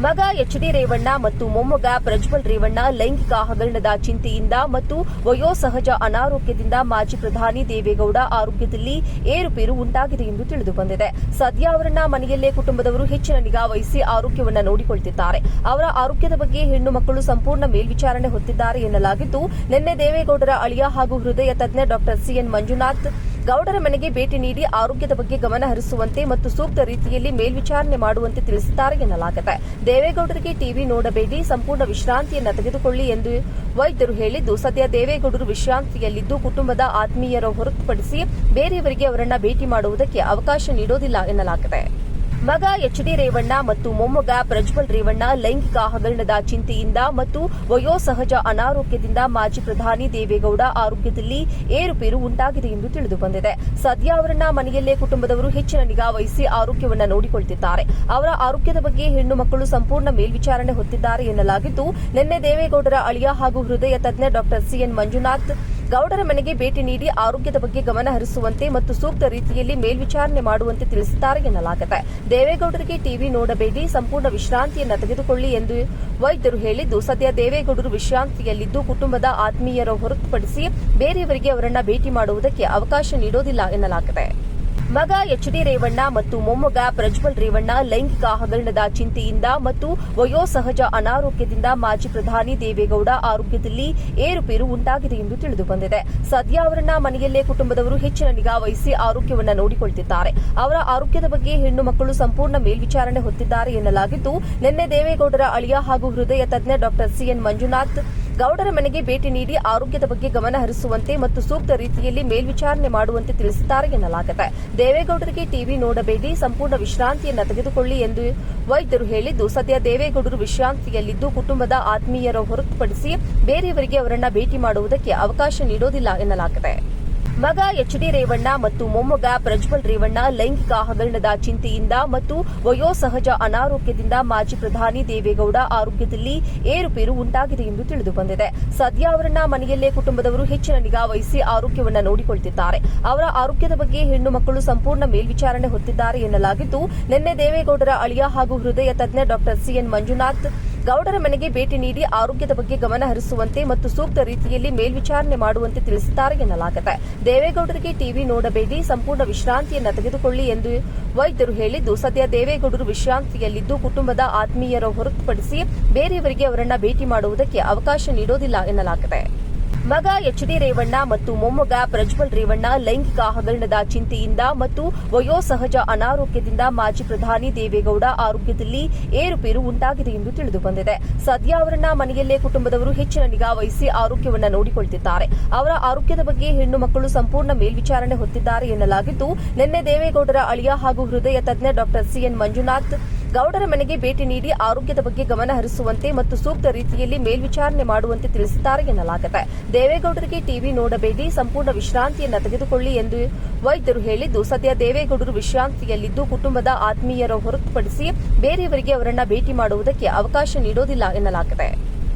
ಮಗ ಎಚ್ಡಿ ರೇವಣ್ಣ ಮತ್ತು ಮೊಮ್ಮಗ ಪ್ರಜ್ವಲ್ ರೇವಣ್ಣ ಲೈಂಗಿಕ ಹಗರಣದ ಚಿಂತೆಯಿಂದ ಮತ್ತು ವಯೋಸಹಜ ಅನಾರೋಗ್ಯದಿಂದ ಮಾಜಿ ಪ್ರಧಾನಿ ದೇವೇಗೌಡ ಆರೋಗ್ಯದಲ್ಲಿ ಏರುಪೇರು ಉಂಟಾಗಿದೆ ಎಂದು ತಿಳಿದುಬಂದಿದೆ. ಸದ್ಯ ಅವರನ್ನ ಮನೆಯಲ್ಲೇ ಕುಟುಂಬದವರು ಹೆಚ್ಚಿನ ನಿಗಾ ವಹಿಸಿ ಆರೋಗ್ಯವನ್ನ ನೋಡಿಕೊಳ್ಳುತ್ತಿದ್ದಾರೆ. ಅವರ ಆರೋಗ್ಯದ ಬಗ್ಗೆ ಹೆಣ್ಣು ಮಕ್ಕಳು ಸಂಪೂರ್ಣ ಮೇಲ್ವಿಚಾರಣೆ ಹೊತ್ತಿದ್ದಾರೆ ಎನ್ನಲಾಗಿದ್ದು, ನಿನ್ನೆ ದೇವೇಗೌಡರ ಅಳಿಯ ಹಾಗೂ ಹೃದಯ ತಜ್ಞ ಡಾ ಸಿಎನ್ ಮಂಜುನಾಥ್ ಗೌಡರ ಮನೆಗೆ ಭೇಟಿ ನೀಡಿ ಆರೋಗ್ಯದ ಬಗ್ಗೆ ಗಮನ ಹರಿಸುವಂತೆ ಮತ್ತು ಸೂಕ್ತ ರೀತಿಯಲ್ಲಿ ಮೇಲ್ವಿಚಾರಣೆ ಮಾಡುವಂತೆ ತಿಳಿಸಿದ್ದಾರೆ ಎನ್ನಲಾಗಿದೆ. ದೇವೇಗೌಡರಿಗೆ ಟಿವಿ ನೋಡಬೇಡಿ, ಸಂಪೂರ್ಣ ವಿಶ್ರಾಂತಿಯನ್ನು ತೆಗೆದುಕೊಳ್ಳಿ ಎಂದು ವೈದ್ಯರು ಹೇಳಿದ್ದು, ಸದ್ಯ ದೇವೇಗೌಡರು ವಿಶ್ರಾಂತಿಯಲ್ಲಿದ್ದು ಕುಟುಂಬದ ಆತ್ಮೀಯರ ಹೊರತುಪಡಿಸಿ ಬೇರೆಯವರಿಗೆ ಅವರನ್ನ ಭೇಟಿ ಮಾಡುವುದಕ್ಕೆ ಅವಕಾಶ ನೀಡೋದಿಲ್ಲ ಎನ್ನಲಾಗಿದೆ. ಮಗ ಎಚ್ಡಿ ರೇವಣ್ಣ ಮತ್ತು ಮೊಮ್ಮಗ ಪ್ರಜ್ವಲ್ ರೇವಣ್ಣ ಲೈಂಗಿಕ ಹಗರಣದ ಚಿಂತೆಯಿಂದ ಮತ್ತು ವಯೋಸಹಜ ಅನಾರೋಗ್ಯದಿಂದ ಮಾಜಿ ಪ್ರಧಾನಿ ದೇವೇಗೌಡ ಆರೋಗ್ಯದಲ್ಲಿ ಏರುಪೇರು ಉಂಟಾಗಿದೆ ಎಂದು ತಿಳಿದುಬಂದಿದೆ. ಸದ್ಯ ಅವರನ್ನ ಮನೆಯಲ್ಲೇ ಕುಟುಂಬದವರು ಹೆಚ್ಚಿನ ನಿಗಾ ವಹಿಸಿ ಆರೋಗ್ಯವನ್ನ ನೋಡಿಕೊಳ್ಳುತ್ತಿದ್ದಾರೆ. ಅವರ ಆರೋಗ್ಯದ ಬಗ್ಗೆ ಹೆಣ್ಣು ಮಕ್ಕಳು ಸಂಪೂರ್ಣ ಮೇಲ್ವಿಚಾರಣೆ ಹೊತ್ತಿದ್ದಾರೆ ಎನ್ನಲಾಗಿದ್ದು, ನಿನ್ನೆ ದೇವೇಗೌಡರ ಅಳಿಯ ಹಾಗೂ ಹೃದಯ ತಜ್ಞ ಡಾ ಸಿಎನ್ ಮಂಜುನಾಥ್ ಗೌಡರ ಮನೆಗೆ ಭೇಟಿ ನೀಡಿ ಆರೋಗ್ಯದ ಬಗ್ಗೆ ಗಮನ ಹರಿಸುವಂತೆ ಮತ್ತು ಸೂಕ್ತ ರೀತಿಯಲ್ಲಿ ಮೇಲ್ವಿಚಾರಣೆ ಮಾಡುವಂತೆ ತಿಳಿಸಿದ್ದಾರೆ ಎನ್ನಲಾಗಿದೆ. ದೇವೇಗೌಡರಿಗೆ ಟಿವಿ ನೋಡಬೇಡಿ, ಸಂಪೂರ್ಣ ವಿಶ್ರಾಂತಿಯನ್ನು ತೆಗೆದುಕೊಳ್ಳಿ ಎಂದು ವೈದ್ಯರು ಹೇಳಿದ್ದು, ಸದ್ಯ ದೇವೇಗೌಡರು ವಿಶ್ರಾಂತಿಯಲ್ಲಿದ್ದು ಕುಟುಂಬದ ಆತ್ಮೀಯರ ಹೊರತುಪಡಿಸಿ ಬೇರೆಯವರಿಗೆ ಅವರನ್ನ ಭೇಟಿ ಮಾಡುವುದಕ್ಕೆ ಅವಕಾಶ ನೀಡೋದಿಲ್ಲ ಎನ್ನಲಾಗಿದೆ. ಮಗ ಎಚ್ಡಿ ರೇವಣ್ಣ ಮತ್ತು ಮೊಮ್ಮಗ ಪ್ರಜ್ವಲ್ ರೇವಣ್ಣ ಲೈಂಗಿಕ ಹಗರಣದ ಚಿಂತೆಯಿಂದ ಮತ್ತು ವಯೋಸಹಜ ಅನಾರೋಗ್ಯದಿಂದ ಮಾಜಿ ಪ್ರಧಾನಿ ದೇವೇಗೌಡ ಆರೋಗ್ಯದಲ್ಲಿ ಏರುಪೇರು ಉಂಟಾಗಿದೆ ಎಂದು ತಿಳಿದುಬಂದಿದೆ. ಸದ್ಯ ಅವರನ್ನ ಮನೆಯಲ್ಲೇ ಕುಟುಂಬದವರು ಹೆಚ್ಚಿನ ನಿಗಾ ವಹಿಸಿ ಆರೋಗ್ಯವನ್ನ ನೋಡಿಕೊಳ್ಳುತ್ತಿದ್ದಾರೆ. ಅವರ ಆರೋಗ್ಯದ ಬಗ್ಗೆ ಹೆಣ್ಣು ಮಕ್ಕಳು ಸಂಪೂರ್ಣ ಮೇಲ್ವಿಚಾರಣೆ ಹೊತ್ತಿದ್ದಾರೆ ಎನ್ನಲಾಗಿದ್ದು, ನಿನ್ನೆ ದೇವೇಗೌಡರ ಅಳಿಯ ಹಾಗೂ ಹೃದಯ ತಜ್ಞ ಡಾ ಸಿಎನ್ ಮಂಜುನಾಥ್ ಗೌಡರ ಮನೆಗೆ ಭೇಟಿ ನೀಡಿ ಆರೋಗ್ಯದ ಬಗ್ಗೆ ಗಮನ ಹರಿಸುವಂತೆ ಮತ್ತು ಸೂಕ್ತ ರೀತಿಯಲ್ಲಿ ಮೇಲ್ವಿಚಾರಣೆ ಮಾಡುವಂತೆ ತಿಳಿಸಿದ್ದಾರೆ ಎನ್ನಲಾಗಿದೆ. ದೇವೇಗೌಡರಿಗೆ ಟಿವಿ ನೋಡಬೇಡಿ, ಸಂಪೂರ್ಣ ವಿಶ್ರಾಂತಿಯನ್ನು ತೆಗೆದುಕೊಳ್ಳಿ ಎಂದು ವೈದ್ಯರು ಹೇಳಿದ್ದು, ಸದ್ಯ ದೇವೇಗೌಡರು ವಿಶ್ರಾಂತಿಯಲ್ಲಿದ್ದು ಕುಟುಂಬದ ಆತ್ಮೀಯರ ಹೊರತುಪಡಿಸಿ ಬೇರೆಯವರಿಗೆ ಅವರನ್ನ ಭೇಟಿ ಮಾಡುವುದಕ್ಕೆ ಅವಕಾಶ ನೀಡೋದಿಲ್ಲ ಎನ್ನಲಾಗಿದೆ. ಮಗ ಎಚ್ಡಿ ರೇವಣ್ಣ ಮತ್ತು ಮೊಮ್ಮಗ ಪ್ರಜ್ವಲ್ ರೇವಣ್ಣ ಲೈಂಗಿಕ ಹಗರಣದ ಚಿಂತೆಯಿಂದ ಮತ್ತು ವಯೋಸಹಜ ಅನಾರೋಗ್ಯದಿಂದ ಮಾಜಿ ಪ್ರಧಾನಿ ದೇವೇಗೌಡ ಆರೋಗ್ಯದಲ್ಲಿ ಏರುಪೇರು ಉಂಟಾಗಿದೆ ಎಂದು ತಿಳಿದುಬಂದಿದೆ. ಸದ್ಯ ಅವರನ್ನ ಮನೆಯಲ್ಲೇ ಕುಟುಂಬದವರು ಹೆಚ್ಚಿನ ನಿಗಾ ವಹಿಸಿ ಆರೋಗ್ಯವನ್ನ ನೋಡಿಕೊಳ್ಳುತ್ತಿದ್ದಾರೆ. ಅವರ ಆರೋಗ್ಯದ ಬಗ್ಗೆ ಹೆಣ್ಣು ಮಕ್ಕಳು ಸಂಪೂರ್ಣ ಮೇಲ್ವಿಚಾರಣೆ ಹೊತ್ತಿದ್ದಾರೆ ಎನ್ನಲಾಗಿದ್ದು, ನಿನ್ನೆ ದೇವೇಗೌಡರ ಅಳಿಯ ಹಾಗೂ ಹೃದಯ ತಜ್ಞ ಡಾ ಸಿಎನ್ ಮಂಜುನಾಥ್ ಗೌಡರ ಮನೆಗೆ ಭೇಟಿ ನೀಡಿ ಆರೋಗ್ಯದ ಬಗ್ಗೆ ಗಮನ ಹರಿಸುವಂತೆ ಮತ್ತು ಸೂಕ್ತ ರೀತಿಯಲ್ಲಿ ಮೇಲ್ವಿಚಾರಣೆ ಮಾಡುವಂತೆ ತಿಳಿಸಿದ್ದಾರೆ ಎನ್ನಲಾಗಿದೆ. ದೇವೇಗೌಡರಿಗೆ ಟಿವಿ ನೋಡಬೇಡಿ, ಸಂಪೂರ್ಣ ವಿಶ್ರಾಂತಿಯನ್ನು ತೆಗೆದುಕೊಳ್ಳಿ ಎಂದು ವೈದ್ಯರು ಹೇಳಿದ್ದು, ಸದ್ಯ ದೇವೇಗೌಡರು ವಿಶ್ರಾಂತಿಯಲ್ಲಿದ್ದು ಕುಟುಂಬದ ಆತ್ಮೀಯರ ಹೊರತುಪಡಿಸಿ ಬೇರೆಯವರಿಗೆ ಅವರನ್ನ ಭೇಟಿ ಮಾಡುವುದಕ್ಕೆ ಅವಕಾಶ ನೀಡೋದಿಲ್ಲ ಎನ್ನಲಾಗಿದೆ. ಮಗ ಎಚ್ಡಿ ರೇವಣ್ಣ ಮತ್ತು ಮೊಮ್ಮಗ ಪ್ರಜ್ವಲ್ ರೇವಣ್ಣ ಲೈಂಗಿಕ ಹಗರಣದ ಚಿಂತೆಯಿಂದ ಮತ್ತು ವಯೋಸಹಜ ಅನಾರೋಗ್ಯದಿಂದ ಮಾಜಿ ಪ್ರಧಾನಿ ದೇವೇಗೌಡ ಆರೋಗ್ಯದಲ್ಲಿ ಏರುಪೇರು ಉಂಟಾಗಿದೆ ಎಂದು ತಿಳಿದುಬಂದಿದೆ. ಸದ್ಯ ಅವರನ್ನ ಮನೆಯಲ್ಲೇ ಕುಟುಂಬದವರು ಹೆಚ್ಚಿನ ನಿಗಾ ವಹಿಸಿ ಆರೋಗ್ಯವನ್ನ ನೋಡಿಕೊಳ್ಳುತ್ತಿದ್ದಾರೆ. ಅವರ ಆರೋಗ್ಯದ ಬಗ್ಗೆ ಹೆಣ್ಣು ಮಕ್ಕಳು ಸಂಪೂರ್ಣ ಮೇಲ್ವಿಚಾರಣೆ ಹೊತ್ತಿದ್ದಾರೆ ಎನ್ನಲಾಗಿದ್ದು, ನಿನ್ನೆ ದೇವೇಗೌಡರ ಅಳಿಯ ಹಾಗೂ ಹೃದಯ ತಜ್ಞ ಡಾ ಸಿಎನ್ ಮಂಜುನಾಥ್ ಗೌಡರ ಮನೆಗೆ ಭೇಟಿ ನೀಡಿ ಆರೋಗ್ಯದ ಬಗ್ಗೆ ಗಮನ ಹರಿಸುವಂತೆ ಮತ್ತು ಸೂಕ್ತ ರೀತಿಯಲ್ಲಿ ಮೇಲ್ವಿಚಾರಣೆ ಮಾಡುವಂತೆ ತಿಳಿಸಿದ್ದಾರೆ ಎನ್ನಲಾಗಿದೆ. ದೇವೇಗೌಡರಿಗೆ ಟಿವಿ ನೋಡಬೇಡಿ, ಸಂಪೂರ್ಣ ವಿಶ್ರಾಂತಿಯನ್ನು ತೆಗೆದುಕೊಳ್ಳಿ ಎಂದು ವೈದ್ಯರು ಹೇಳಿದ್ದು, ಸದ್ಯ ದೇವೇಗೌಡರು ವಿಶ್ರಾಂತಿಯಲ್ಲಿದ್ದು ಕುಟುಂಬದ ಆತ್ಮೀಯರ ಹೊರತುಪಡಿಸಿ ಬೇರೆಯವರಿಗೆ ಅವರನ್ನ ಭೇಟಿ ಮಾಡುವುದಕ್ಕೆ ಅವಕಾಶ ನೀಡೋದಿಲ್ಲ ಎನ್ನಲಾಗಿದೆ.